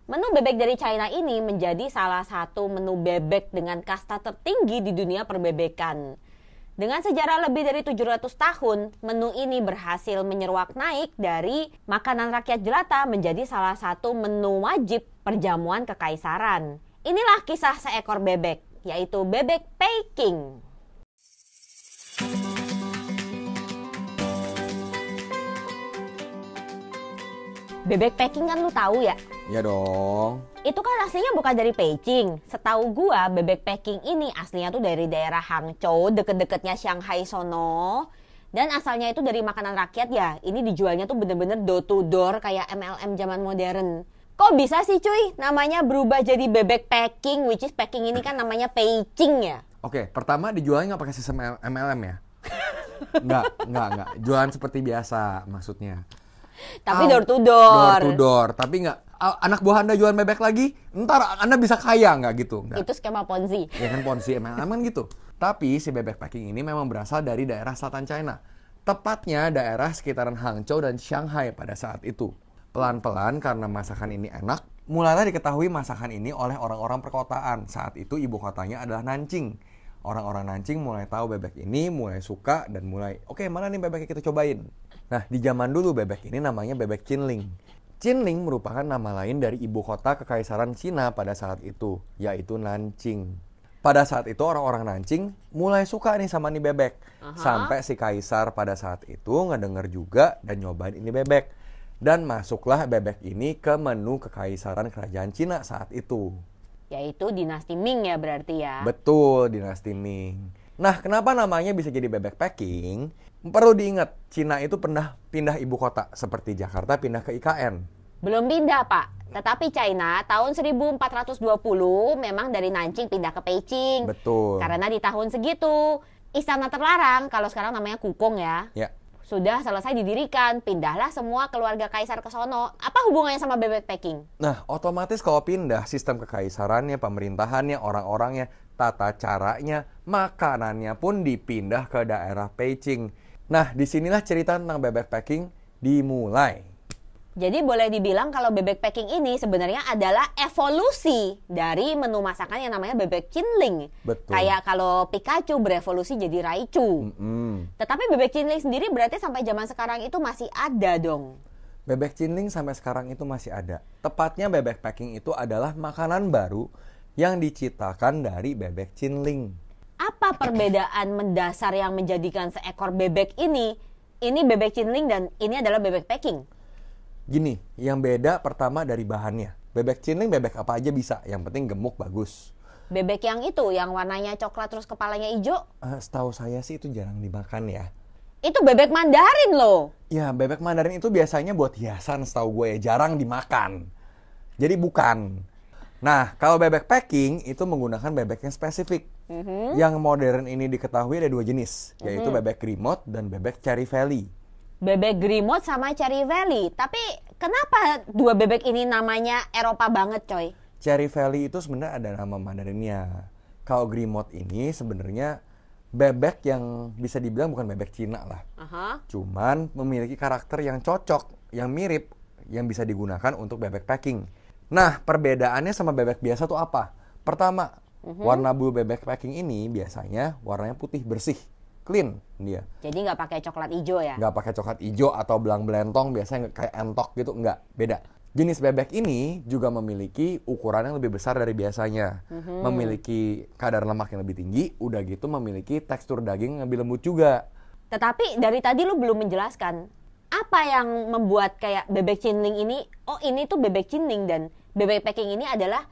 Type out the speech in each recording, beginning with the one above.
Menu bebek dari China ini menjadi salah satu menu bebek dengan kasta tertinggi di dunia perbebekan. Dengan sejarah lebih dari 700 tahun, menu ini berhasil menyeruak naik dari makanan rakyat jelata menjadi salah satu menu wajib perjamuan kekaisaran. Inilah kisah seekor bebek, yaitu bebek Peking. Bebek Peking kan lu tahu ya? Ya dong. Itu kan aslinya bukan dari Beijing. Setahu gua bebek Peking ini aslinya tuh dari daerah Hangzhou, deket-deketnya Shanghai sono. Dan asalnya itu dari makanan rakyat ya. Ini dijualnya tuh bener-bener door to door kayak MLM zaman modern. Kok bisa sih cuy namanya berubah jadi bebek Peking, which is Peking ini kan namanya Beijing ya? Oke, pertama dijualnya nggak pakai sistem MLM ya? Nggak. Jualan seperti biasa maksudnya. Tapi door to door. Door to door. Tapi nggak, anak buah Anda jualan bebek lagi, ntar Anda bisa kaya nggak gitu? Nggak. Itu skema Ponzi. Ya kan Ponzi MLM kan gitu. Tapi si bebek Peking ini memang berasal dari daerah selatan China. Tepatnya daerah sekitaran Hangzhou dan Shanghai pada saat itu. Pelan-pelan karena masakan ini enak, mulailah diketahui masakan ini oleh orang-orang perkotaan. Saat itu ibu kotanya adalah Nanjing. Orang-orang Nanjing mulai tahu bebek ini, mulai suka dan mulai, oke, mana nih bebeknya kita cobain. Nah, di zaman dulu bebek ini namanya bebek Qinling. Qinling merupakan nama lain dari ibu kota kekaisaran Cina pada saat itu, yaitu Nanjing. Pada saat itu orang-orang Nanjing mulai suka nih sama nih bebek. Sampai si kaisar pada saat itu ngedenger juga dan nyobain ini bebek. Dan masuklah bebek ini ke menu kekaisaran kerajaan Cina saat itu. Yaitu dinasti Ming ya berarti ya? Betul, dinasti Ming. Nah, kenapa namanya bisa jadi bebek Peking? Perlu diingat, Cina itu pernah pindah ibu kota seperti Jakarta pindah ke IKN. Belum pindah, Pak. Tetapi China tahun 1420 memang dari Nanjing pindah ke Beijing. Betul. Karena di tahun segitu, istana terlarang, kalau sekarang namanya Kukong ya. Ya. Sudah selesai didirikan, pindahlah semua keluarga kaisar ke sono. Apa hubungannya sama bebek Peking? Nah, otomatis kalau pindah sistem kekaisarannya, pemerintahannya, orang-orangnya, tata caranya, makanannya pun dipindah ke daerah Beijing. Nah, disinilah cerita tentang bebek Peking dimulai. Jadi boleh dibilang kalau bebek Peking ini sebenarnya adalah evolusi dari menu masakan yang namanya bebek Qinling. Betul. Kayak kalau Pikachu berevolusi jadi Raichu. Tetapi bebek Qinling sendiri berarti sampai zaman sekarang itu masih ada dong. Bebek Qinling sampai sekarang itu masih ada. Tepatnya bebek Peking itu adalah makanan baru yang diciptakan dari bebek Qinling. Apa perbedaan mendasar yang menjadikan seekor bebek ini bebek Qinling dan ini adalah bebek Peking? Gini, yang beda pertama dari bahannya. Bebek Qinling bebek apa aja bisa, yang penting gemuk bagus. Bebek yang itu, yang warnanya coklat terus kepalanya hijau? Setahu saya sih itu jarang dimakan ya. Itu bebek Mandarin loh. Ya, bebek Mandarin itu biasanya buat hiasan setahu gue ya, jarang dimakan. Jadi bukan. Nah, kalau bebek Peking itu menggunakan bebek yang spesifik. Yang modern ini diketahui ada dua jenis, yaitu bebek Grimot dan bebek Cherry Valley. Bebek Grimot sama Cherry Valley. Tapi kenapa dua bebek ini namanya Eropa banget coy? Cherry Valley itu sebenarnya ada nama Mandarinnya. Kalau Grimot ini sebenarnya bebek yang bisa dibilang bukan bebek Cina lah. Cuman memiliki karakter yang cocok, yang mirip, yang bisa digunakan untuk bebek Peking. Nah, perbedaannya sama bebek biasa tuh apa? Pertama, warna bulu bebek Peking ini biasanya warnanya putih bersih. Clean dia. Jadi nggak pakai coklat hijau ya? Nggak pakai coklat hijau atau belang belentong, biasanya kayak entok gitu, nggak. Beda. Jenis bebek ini juga memiliki ukuran yang lebih besar dari biasanya. Memiliki kadar lemak yang lebih tinggi, udah gitu memiliki tekstur daging yang lebih lembut juga. Tetapi dari tadi lu belum menjelaskan, apa yang membuat kayak bebek Qinling ini, oh ini tuh bebek Qinling dan bebek Peking ini adalah,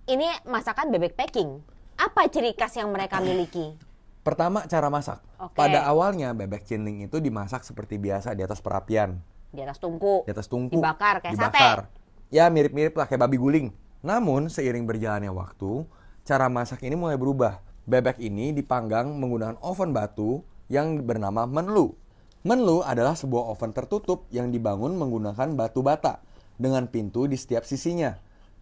ini masakan bebek Peking. Apa ciri khas yang mereka miliki? Pertama, cara masak. Pada awalnya bebek Qinling itu dimasak seperti biasa di atas perapian. Di atas tungku. Di atas tungku. Dibakar kayak sate. Ya, mirip-mirip lah kayak babi guling. Namun, seiring berjalannya waktu, cara masak ini mulai berubah. Bebek ini dipanggang menggunakan oven batu yang bernama menlu. Menlu adalah sebuah oven tertutup yang dibangun menggunakan batu bata dengan pintu di setiap sisinya.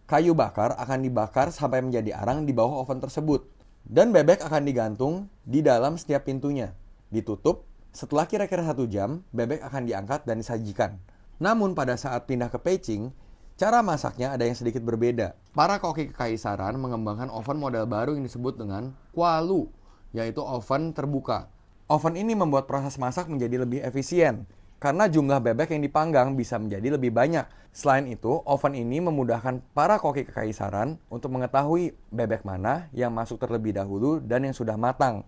Kayu bakar akan dibakar sampai menjadi arang di bawah oven tersebut. Dan bebek akan digantung di dalam setiap pintunya. Ditutup, setelah kira-kira 1 jam, bebek akan diangkat dan disajikan. Namun pada saat pindah ke Beijing, Cara masaknya ada yang sedikit berbeda. Para koki kekaisaran mengembangkan oven model baru yang disebut dengan Kualu, yaitu oven terbuka. Oven ini membuat proses masak menjadi lebih efisien, karena jumlah bebek yang dipanggang bisa menjadi lebih banyak. Selain itu, oven ini memudahkan para koki kekaisaran untuk mengetahui bebek mana yang masuk terlebih dahulu dan yang sudah matang.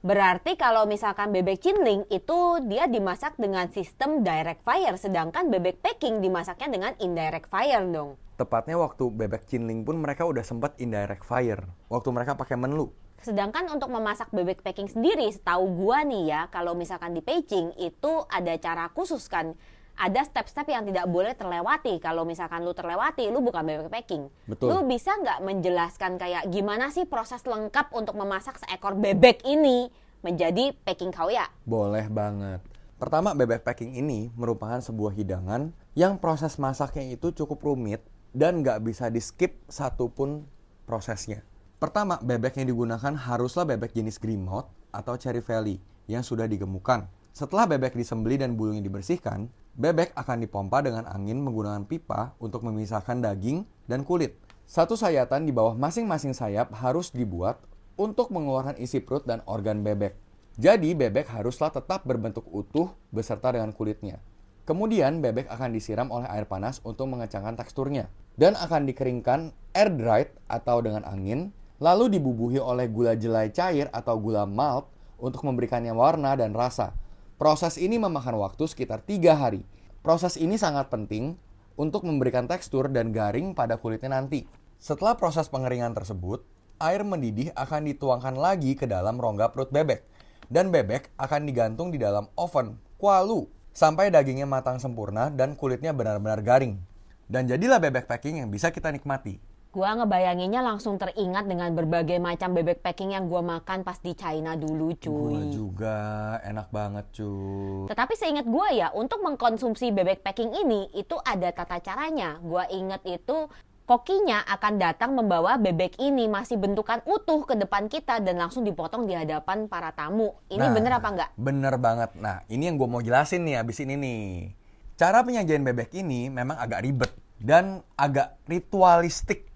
Berarti kalau misalkan bebek cinling itu dia dimasak dengan sistem direct fire, sedangkan bebek packing dimasaknya dengan indirect fire dong. Tepatnya waktu bebek cinling pun mereka udah sempat indirect fire, waktu mereka pakai menlu. Sedangkan untuk memasak bebek packing sendiri, setahu gua nih ya, kalau misalkan di packing itu ada cara khusus kan. Ada step-step yang tidak boleh terlewati. Kalau misalkan lu terlewati, lu bukan bebek packing. Betul. Lu bisa nggak menjelaskan kayak gimana sih proses lengkap untuk memasak seekor bebek ini menjadi packing kauya? Boleh banget. Pertama, bebek packing ini merupakan sebuah hidangan yang proses masaknya itu cukup rumit dan nggak bisa di-skip satupun prosesnya. Pertama, bebek yang digunakan haruslah bebek jenis Greenmouth atau Cherry Valley yang sudah digemukkan. Setelah bebek disembeli dan bulunya dibersihkan, bebek akan dipompa dengan angin menggunakan pipa untuk memisahkan daging dan kulit. Satu sayatan di bawah masing-masing sayap harus dibuat untuk mengeluarkan isi perut dan organ bebek. Jadi bebek haruslah tetap berbentuk utuh beserta dengan kulitnya. Kemudian bebek akan disiram oleh air panas untuk mengecangkan teksturnya. Dan akan dikeringkan air dried atau dengan angin, lalu dibubuhi oleh gula jelai cair atau gula malt untuk memberikannya warna dan rasa. Proses ini memakan waktu sekitar 3 hari. Proses ini sangat penting untuk memberikan tekstur dan garing pada kulitnya nanti. Setelah proses pengeringan tersebut, air mendidih akan dituangkan lagi ke dalam rongga perut bebek. Dan bebek akan digantung di dalam oven Kualu sampai dagingnya matang sempurna dan kulitnya benar-benar garing. Dan jadilah bebek packing yang bisa kita nikmati. Gua ngebayanginnya langsung teringat dengan berbagai macam bebek packing yang gua makan pas di China dulu, cuy. Gua juga, enak banget cuy. Tetapi seingat gua ya, untuk mengkonsumsi bebek packing ini, itu ada tata caranya. Gua inget itu, kokinya akan datang membawa bebek ini masih bentukan utuh ke depan kita dan langsung dipotong di hadapan para tamu. Ini bener apa enggak? Bener banget. Nah, ini yang gue mau jelasin nih abis ini nih. Cara penyajian bebek ini memang agak ribet dan agak ritualistik.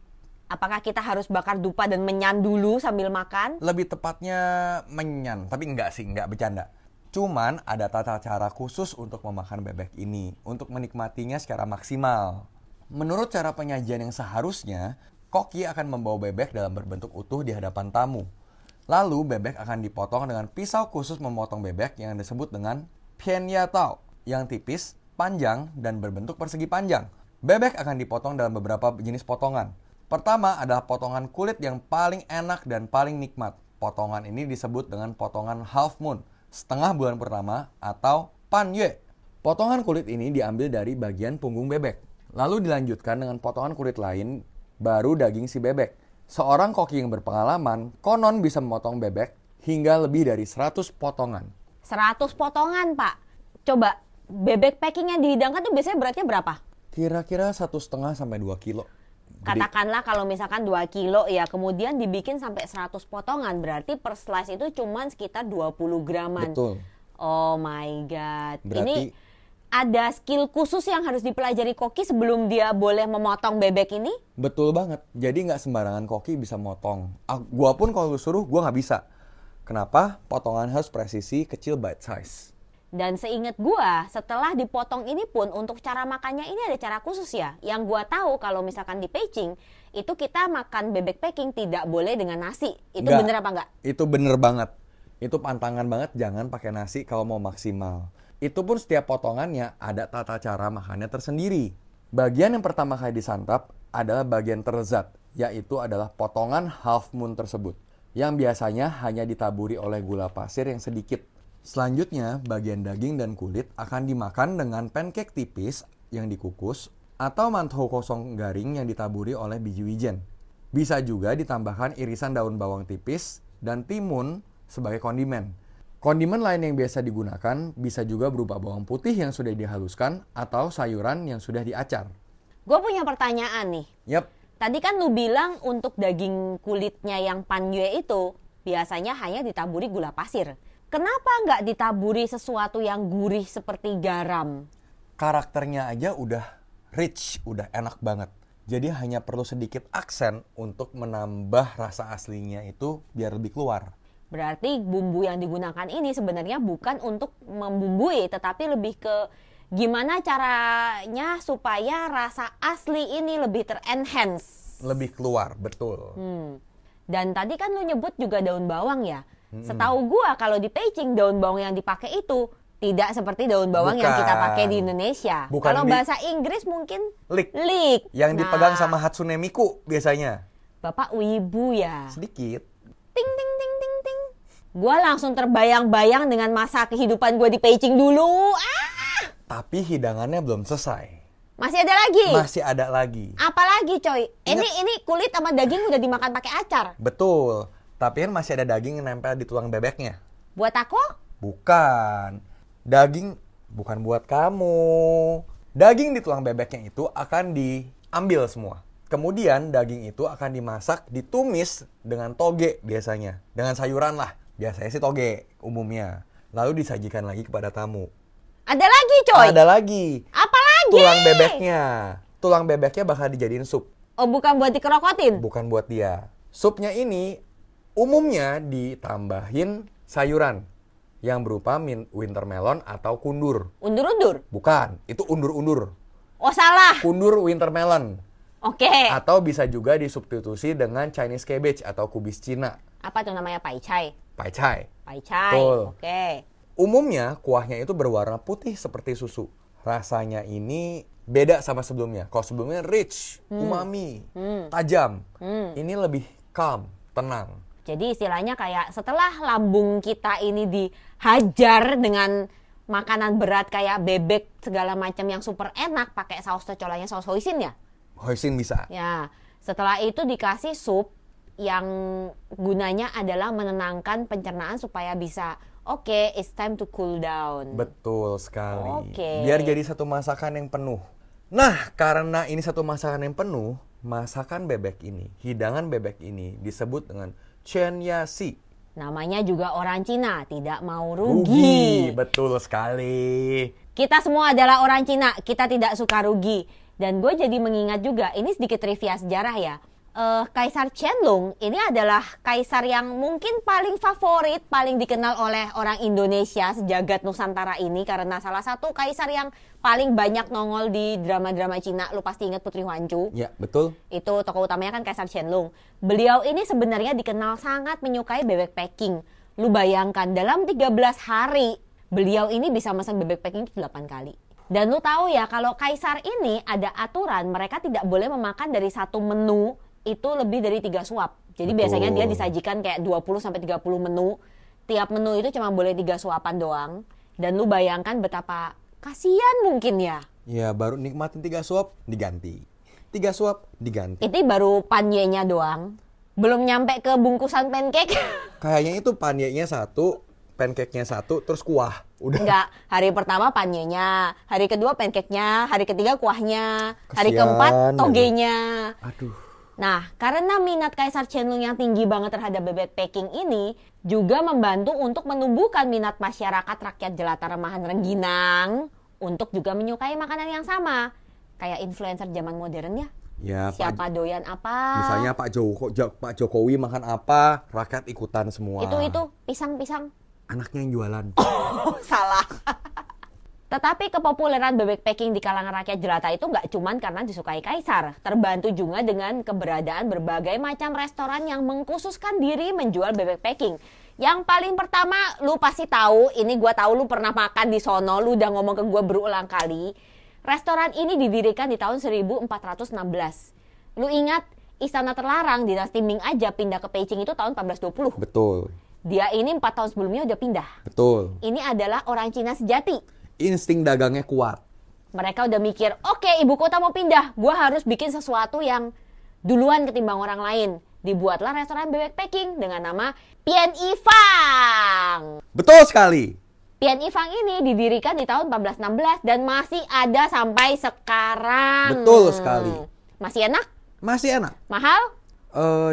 Apakah kita harus bakar dupa dan menyan dulu sambil makan? Lebih tepatnya menyan, tapi enggak sih, enggak bercanda. Cuman ada tata cara khusus untuk memakan bebek ini, untuk menikmatinya secara maksimal. Menurut cara penyajian yang seharusnya, koki akan membawa bebek dalam berbentuk utuh di hadapan tamu. Lalu bebek akan dipotong dengan pisau khusus memotong bebek yang disebut dengan pianyatao, yang tipis, panjang, dan berbentuk persegi panjang. Bebek akan dipotong dalam beberapa jenis potongan. Pertama adalah potongan kulit yang paling enak dan paling nikmat. Potongan ini disebut dengan potongan half moon, setengah bulan pertama atau panyue. Potongan kulit ini diambil dari bagian punggung bebek. Lalu dilanjutkan dengan potongan kulit lain, baru daging si bebek. Seorang koki yang berpengalaman, konon bisa memotong bebek hingga lebih dari 100 potongan. 100 potongan, Pak. Coba, bebek packing yang dihidangkan tuh biasanya beratnya berapa? Kira-kira 1,5 sampai 2 kilo. Katakanlah kalau misalkan 2 kilo ya, kemudian dibikin sampai 100 potongan. Berarti per slice itu cuma sekitar 20 graman. Betul. Oh my God. Berarti ini ada skill khusus yang harus dipelajari koki sebelum dia boleh memotong bebek ini? Betul banget. Jadi nggak sembarangan koki bisa motong. Gua pun kalau suruh, gua nggak bisa. Kenapa? Potongan harus presisi, kecil, bite size. Dan seingat gua, setelah dipotong ini pun untuk cara makannya ini ada cara khusus ya. Yang gua tahu kalau misalkan di packing, itu kita makan bebek packing tidak boleh dengan nasi. Itu Nggak. bener apa enggak? Itu bener banget. Itu pantangan banget, jangan pakai nasi kalau mau maksimal. Itu pun setiap potongannya ada tata cara makannya tersendiri. Bagian yang pertama kali disantap adalah bagian terlezat, yaitu adalah potongan half moon tersebut, yang biasanya hanya ditaburi oleh gula pasir yang sedikit. Selanjutnya, bagian daging dan kulit akan dimakan dengan pancake tipis yang dikukus atau mantou kosong garing yang ditaburi oleh biji wijen. Bisa juga ditambahkan irisan daun bawang tipis dan timun sebagai kondimen. Kondimen lain yang biasa digunakan bisa juga berupa bawang putih yang sudah dihaluskan atau sayuran yang sudah diacar. Gue punya pertanyaan nih. Yap. Tadi kan lu bilang untuk daging kulitnya yang panyue itu biasanya hanya ditaburi gula pasir. Kenapa nggak ditaburi sesuatu yang gurih seperti garam? Karakternya aja udah rich, udah enak banget. Jadi hanya perlu sedikit aksen untuk menambah rasa aslinya itu biar lebih keluar. Berarti bumbu yang digunakan ini sebenarnya bukan untuk membumbui, tetapi lebih ke gimana caranya supaya rasa asli ini lebih ter-enhance. Lebih keluar, betul. Dan tadi kan lu nyebut juga daun bawang ya. Setahu gua kalau di Peicing daun bawang yang dipakai itu tidak seperti daun bawang yang kita pakai di Indonesia. Kalau bahasa Inggris mungkin leek. Yang dipegang sama Hatsune Miku biasanya. Bapak wibu ya. Sedikit. Ting ting ting ting ting. Gua langsung terbayang-bayang dengan masa kehidupan gua di Peicing dulu. Tapi hidangannya belum selesai. Masih ada lagi? Masih ada lagi. Apa lagi, coy? Ini kulit sama daging udah dimakan pakai acar. Betul. Tapi kan masih ada daging yang nempel di tulang bebeknya. Buat aku? Bukan. Daging bukan buat kamu. Daging di tulang bebeknya itu akan diambil semua. Kemudian daging itu akan dimasak, ditumis dengan toge biasanya. Dengan sayuran lah. Biasanya sih toge umumnya. Lalu disajikan lagi kepada tamu. Ada lagi, coy? Ada lagi. Apa lagi? Tulang bebeknya. Tulang bebeknya bakal dijadiin sup. Oh, bukan buat dikerokotin? Bukan buat dia. Supnya ini umumnya ditambahin sayuran yang berupa winter melon atau kundur. Undur-undur? Bukan, itu undur-undur. Oh, salah. Kundur winter melon. Oke. Atau bisa juga disubstitusi dengan Chinese cabbage atau kubis Cina. Apa tuh namanya? Paicai? Paicai. Paicai. Oke. Umumnya kuahnya itu berwarna putih seperti susu. Rasanya ini beda sama sebelumnya. Kalau sebelumnya rich, umami, tajam. Ini lebih calm, tenang. Jadi istilahnya kayak setelah lambung kita ini dihajar dengan makanan berat kayak bebek segala macam yang super enak pakai saus cocolanya saus hoisin ya? Hoisin bisa. Ya. Setelah itu dikasih sup yang gunanya adalah menenangkan pencernaan supaya bisa it's time to cool down. Betul sekali. Oke. Biar jadi satu masakan yang penuh. Nah, karena ini satu masakan yang penuh, masakan bebek ini, hidangan bebek ini disebut dengan Chen Ya Si. Namanya juga orang Cina, tidak mau rugi. Betul sekali. Kita semua adalah orang Cina, kita tidak suka rugi. Dan gue jadi mengingat juga, ini sedikit trivia sejarah ya. Kaisar Qianlong ini adalah kaisar yang mungkin paling favorit, paling dikenal oleh orang Indonesia sejagat Nusantara ini karena salah satu kaisar yang paling banyak nongol di drama-drama Cina. Lu pasti ingat Putri Huanchu. Ya, betul. Itu tokoh utamanya kan Kaisar Qianlong. Beliau ini sebenarnya dikenal sangat menyukai bebek packing. Lu bayangkan dalam 13 hari beliau ini bisa pesan bebek packing itu 8 kali. Dan lu tahu ya kalau kaisar ini ada aturan mereka tidak boleh memakan dari satu menu itu lebih dari 3 suap. Jadi biasanya dia disajikan kayak 20-30 menu. Tiap menu itu cuma boleh 3 suapan doang. Dan lu bayangkan betapa kasihan mungkin ya. Ya baru nikmatin 3 suap diganti. 3 suap diganti. Itu baru panyenya doang. Belum nyampe ke bungkusan pancake. Kayaknya itu panyenya 1, pancake-nya 1, terus kuah. Udah. Enggak, hari pertama panyenya, hari kedua pancake-nya, hari ketiga kuahnya, hari Kasian keempat togenya. Aduh. Nah, karena minat Kaisar Qianlong yang tinggi banget terhadap bebek packing ini juga membantu untuk menumbuhkan minat masyarakat rakyat jelata remahan Rengginang untuk juga menyukai makanan yang sama. Kayak influencer zaman modern ya. Ya, siapa doyan apa? Misalnya Pak Jokowi makan apa, rakyat ikutan semua. Itu pisang-pisang. Anaknya yang jualan. Oh, salah. Tetapi kepopuleran bebek packing di kalangan rakyat jelata itu nggak cuman karena disukai kaisar. Terbantu juga dengan keberadaan berbagai macam restoran yang mengkhususkan diri menjual bebek packing. Yang paling pertama, lu pasti tahu, ini gua tahu lu pernah makan di sono, lu udah ngomong ke gua berulang kali. Restoran ini didirikan di tahun 1416. Lu ingat, Istana Terlarang dinasti Ming aja pindah ke Peicing itu tahun 1420. Betul. Dia ini 4 tahun sebelumnya udah pindah. Betul. Ini adalah orang Cina sejati. Insting dagangnya kuat. Mereka udah mikir, oke, ibu kota mau pindah, gue harus bikin sesuatu yang duluan ketimbang orang lain. Dibuatlah restoran bebek packing dengan nama Pian Yi Fang. Betul sekali. Pian Yi Fang ini didirikan di tahun 1416 dan masih ada sampai sekarang. Betul sekali. Masih enak? Masih enak. Mahal?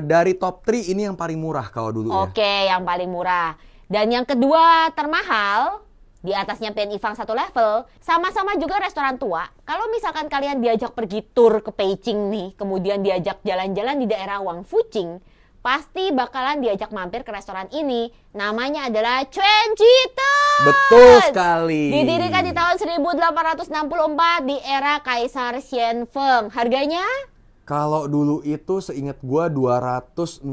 Dari top 3 ini yang paling murah kalau dulu ya. Oke, yang paling murah. Dan yang kedua termahal, Di atasnya Pian Ivang satu level, sama-sama juga restoran tua. Kalau misalkan kalian diajak pergi tur ke Beijing nih, kemudian diajak jalan-jalan di daerah Wang Fuqing, pasti bakalan diajak mampir ke restoran ini. Namanya adalah Chuanjita. Betul sekali. Didirikan di tahun 1864 di era Kaisar Xianfeng. Harganya? Kalau dulu itu seingat gua 268,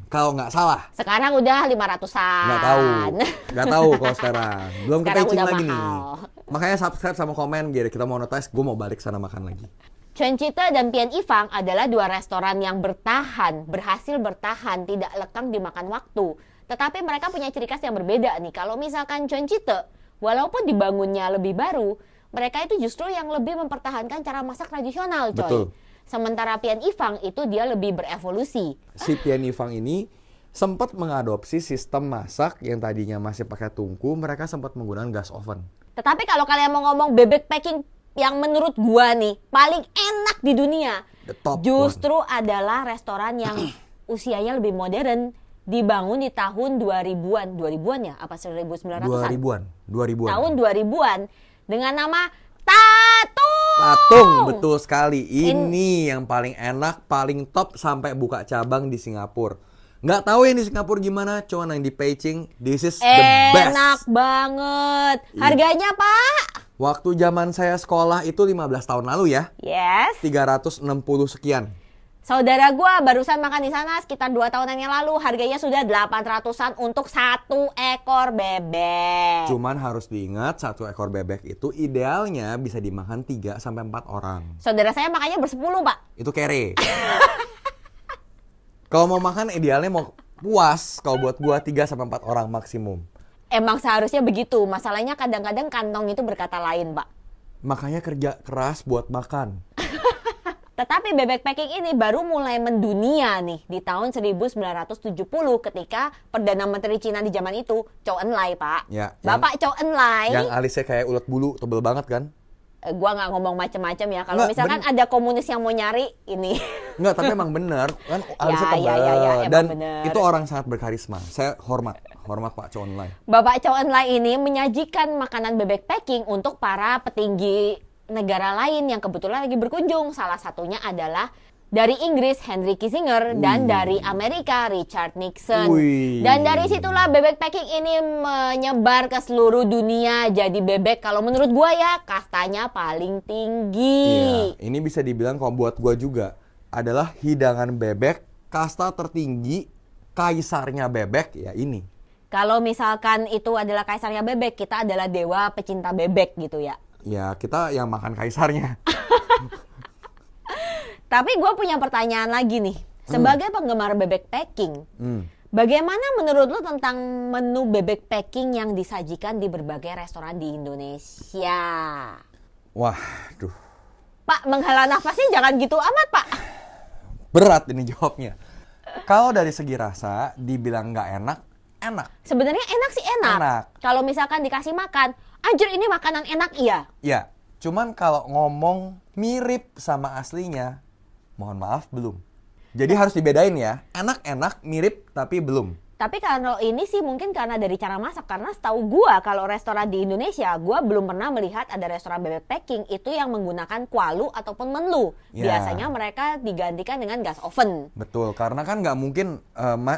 kalau nggak salah. Sekarang udah 500-an. Nggak tahu kalau sekarang. Belum ke Sekarang Beijing udah lagi mahal. nih. Makanya subscribe sama komen, biar kita monetize. Gue mau balik sana makan lagi. Chuanjita dan Pian Ivang adalah dua restoran yang berhasil bertahan, tidak lekang dimakan waktu. Tetapi mereka punya ciri khas yang berbeda nih. Kalau misalkan Chuanjita, walaupun dibangunnya lebih baru, mereka itu justru yang lebih mempertahankan cara masak tradisional, coy. Betul. Sementara Pian Ivang itu dia lebih berevolusi. Si Pian Ivang ini sempat mengadopsi sistem masak yang tadinya masih pakai tungku, mereka sempat menggunakan gas oven. Tetapi kalau kalian mau ngomong bebek packing yang menurut gua nih paling enak di dunia, The top justru adalah restoran yang usianya lebih modern, dibangun di tahun 2000-an. 2000-an ya? Apa 1900-an? 2000-an. Tahun 2000-an dengan nama Tatung. Tatung, betul sekali. Ini yang paling enak, paling top sampai buka cabang di Singapura. Nggak tahu yang di Singapura gimana, cuman yang di Beijing, this is the best. Enak banget. Harganya, Pak? Waktu zaman saya sekolah itu 15 tahun lalu ya. Yes. 360 sekian. Saudara gua barusan makan di sana sekitar 2 tahunan yang lalu. Harganya sudah 800-an untuk 1 ekor bebek. Cuman harus diingat 1 ekor bebek itu idealnya bisa dimakan 3-4 orang. Saudara saya makannya bersepuluh, Pak. Itu kere. Kalau mau makan idealnya mau puas. Kalau buat gua 3-4 orang maksimum. Emang seharusnya begitu. Masalahnya kadang-kadang kantong itu berkata lain, Pak. Makanya kerja keras buat makan. Tetapi bebek packing ini baru mulai mendunia nih di tahun 1970 ketika Perdana Menteri Cina di zaman itu, Zhou Enlai, Pak. Ya, Bapak Zhou Enlai. Yang alisnya kayak ulet bulu, tebel banget kan? Gua nggak ngomong macam-macam ya. Kalau misalkan ada komunis yang mau nyari ini. Enggak, tapi emang bener kan alisnya tebel. Emang Dan bener. itu orang sangat berkarisma. Saya hormat Pak Zhou Enlai. Bapak Zhou Enlai ini menyajikan makanan bebek packing untuk para petinggi negara lain yang kebetulan lagi berkunjung. Salah satunya adalah dari Inggris Henry Kissinger dan dari Amerika Richard Nixon. Dan dari situlah bebek packing ini menyebar ke seluruh dunia. Jadi bebek kalau menurut gua ya kastanya paling tinggi. Iya, ini bisa dibilang kalau buat gua juga adalah hidangan bebek kasta tertinggi, kaisarnya bebek ya ini. Kalau misalkan itu adalah kaisarnya bebek, kita adalah dewa pecinta bebek gitu ya. Ya kita yang makan kaisarnya. Tapi gue punya pertanyaan lagi nih. Sebagai penggemar bebek packing, bagaimana menurut lo tentang menu bebek packing yang disajikan di berbagai restoran di Indonesia? Wah, duh. Pak, menghela nafasnya jangan gitu amat, Pak. Berat ini jawabnya. Kalau dari segi rasa, dibilang nggak enak, enak. Sebenarnya enak sih enak. Kalau misalkan dikasih makan, anjir ini makanan enak iya. Ya, cuman kalau ngomong mirip sama aslinya, mohon maaf belum. Jadi harus dibedain ya. Enak-enak, mirip tapi belum. Tapi kalau ini sih mungkin karena dari cara masak. Karena setahu gua kalau restoran di Indonesia, gua belum pernah melihat ada restoran bebek packing itu yang menggunakan kualu ataupun menlu. Ya. Biasanya mereka digantikan dengan gas oven. Betul, karena kan nggak mungkin,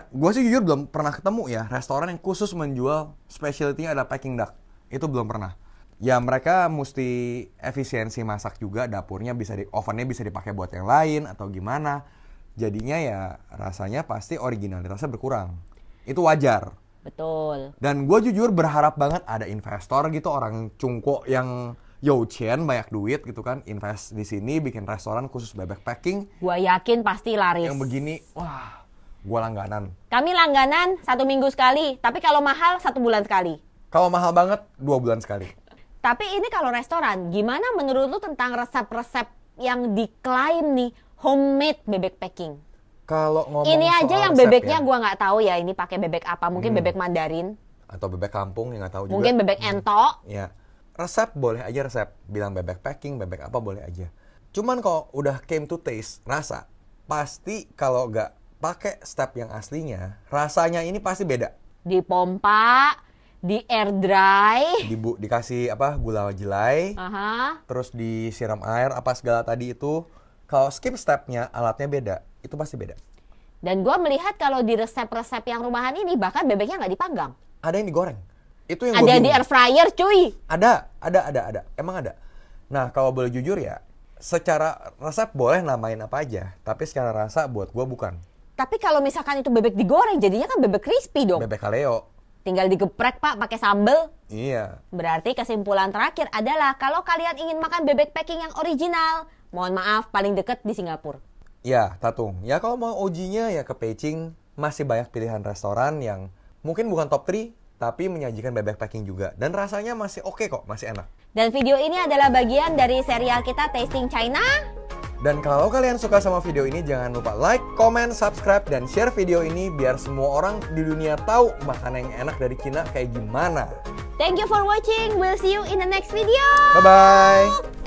gue sih jujur belum pernah ketemu ya restoran yang khusus menjual specialty-nya ada packing duck. Itu belum pernah. Ya mereka mesti efisiensi masak juga, dapurnya ovennya bisa dipakai buat yang lain atau gimana. Jadinya ya rasanya pasti originalitasnya berkurang. Itu wajar. Betul. Dan gue jujur berharap banget ada investor gitu, orang cungko yang Youchen banyak duit gitu kan, invest di sini bikin restoran khusus bebek packing. Gua yakin pasti laris. Yang begini, wah, gue langganan. Kami langganan 1 minggu sekali, tapi kalau mahal 1 bulan sekali. Kalau mahal banget 2 bulan sekali. Tapi ini kalau restoran, gimana menurut lu tentang resep-resep yang diklaim nih homemade bebek packing? Kalau ngomong ini aja soal yang resep bebeknya ya, gua nggak tahu ya ini pakai bebek apa, mungkin bebek Mandarin atau bebek kampung yang nggak tahu juga. mungkin bebek entok. Ya, resep boleh aja resep. Bilang bebek packing, bebek apa boleh aja. Cuman kalau udah came to taste, rasa, pasti kalau nggak pakai step yang aslinya, rasanya ini pasti beda. Dipompa, Di air dry. Dikasih apa? Gula jelai. Terus disiram air apa segala tadi itu. Kalau skip stepnya, alatnya beda. Itu pasti beda. Dan gue melihat kalau di resep-resep yang rumahan ini bahkan bebeknya nggak dipanggang. Ada yang digoreng. Itu yang ada di air fryer, cuy. Ada. Emang ada. Nah, kalau boleh jujur ya, secara resep boleh namain apa aja, tapi secara rasa buat gue bukan. Tapi kalau misalkan itu bebek digoreng, jadinya kan bebek crispy dong. Bebek kaleo. Tinggal digeprek, Pak, pakai sambal. Iya. Berarti kesimpulan terakhir adalah kalau kalian ingin makan bebek packing yang original, mohon maaf, paling deket di Singapura. Ya, Tatung. Ya kalau mau OG-nya ya ke Peicing, masih banyak pilihan restoran yang mungkin bukan top 3, tapi menyajikan bebek packing juga. Dan rasanya masih oke kok, masih enak. Dan video ini adalah bagian dari serial kita Tasting China. Dan kalau kalian suka sama video ini, jangan lupa like, comment, subscribe, dan share video ini biar semua orang di dunia tahu makanan yang enak dari Cina kayak gimana. Thank you for watching. We'll see you in the next video. Bye-bye.